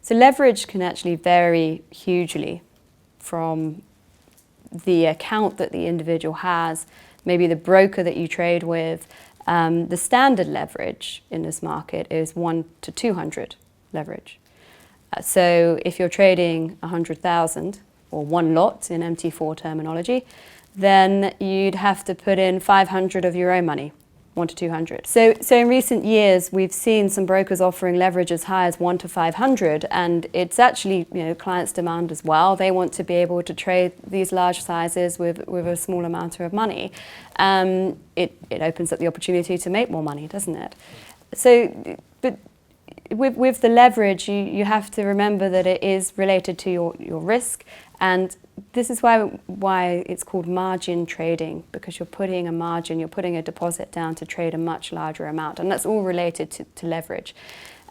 So leverage can actually vary hugely from the account that the individual has, maybe the broker that you trade with. The standard leverage in this market is 1 to 200 leverage. So if you're trading 100,000 or one lot in MT4 terminology, then you'd have to put in 500 of your own money, 1 to 200. So in recent years, we've seen some brokers offering leverage as high as 1 to 500, and it's actually, clients' demand as well. They want to be able to trade these large sizes with a small amount of money. It opens up the opportunity to make more money, doesn't it? So, but with the leverage, you have to remember that it is related to your risk, and this is why it's called margin trading, because you're putting a margin, you're putting a deposit down to trade a much larger amount, and that's all related to leverage.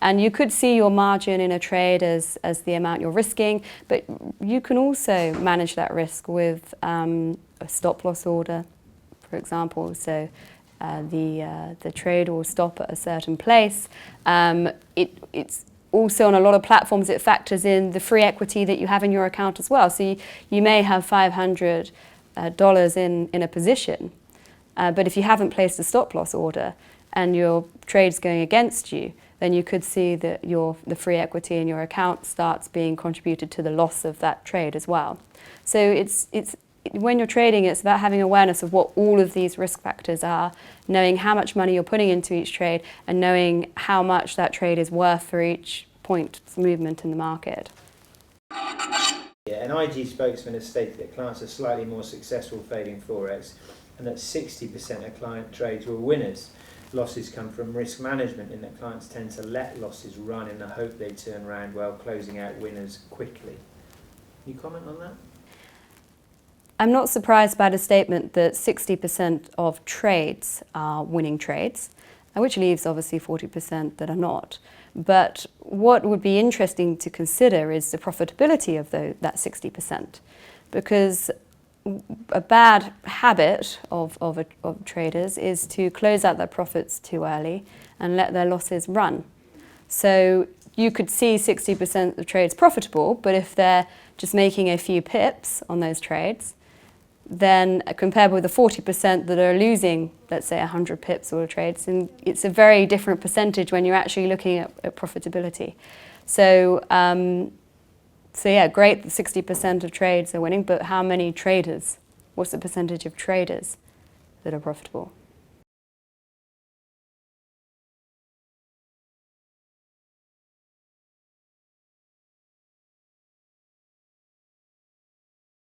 And you could see your margin in a trade as the amount you're risking, but you can also manage that risk with a stop loss order, for example. So the trade will stop at a certain place. It's also on a lot of platforms, it factors in the free equity that you have in your account as well. So you may have $500 in a position, but if you haven't placed a stop loss order and your trade's going against you, then you could see that the free equity in your account starts being contributed to the loss of that trade as well. So when you're trading, it's about having awareness of what all of these risk factors are, knowing how much money you're putting into each trade, and knowing how much that trade is worth for each point of movement in the market. Yeah, an IG spokesman has stated that clients are slightly more successful trading Forex, and that 60% of client trades were winners. Losses come from risk management, in that clients tend to let losses run in the hope they turn around while closing out winners quickly. Can you comment on that? I'm not surprised by the statement that 60% of trades are winning trades, which leaves obviously 40% that are not. But what would be interesting to consider is the profitability of that 60%, because a bad habit of traders is to close out their profits too early and let their losses run. So you could see 60% of the trades profitable, but if they're just making a few pips on those trades, then compared with the 40% that are losing, let's say 100 pips all the trades, and it's a very different percentage when you're actually looking at profitability. So yeah, great, 60% of trades are winning, but how many traders? What's the percentage of traders that are profitable?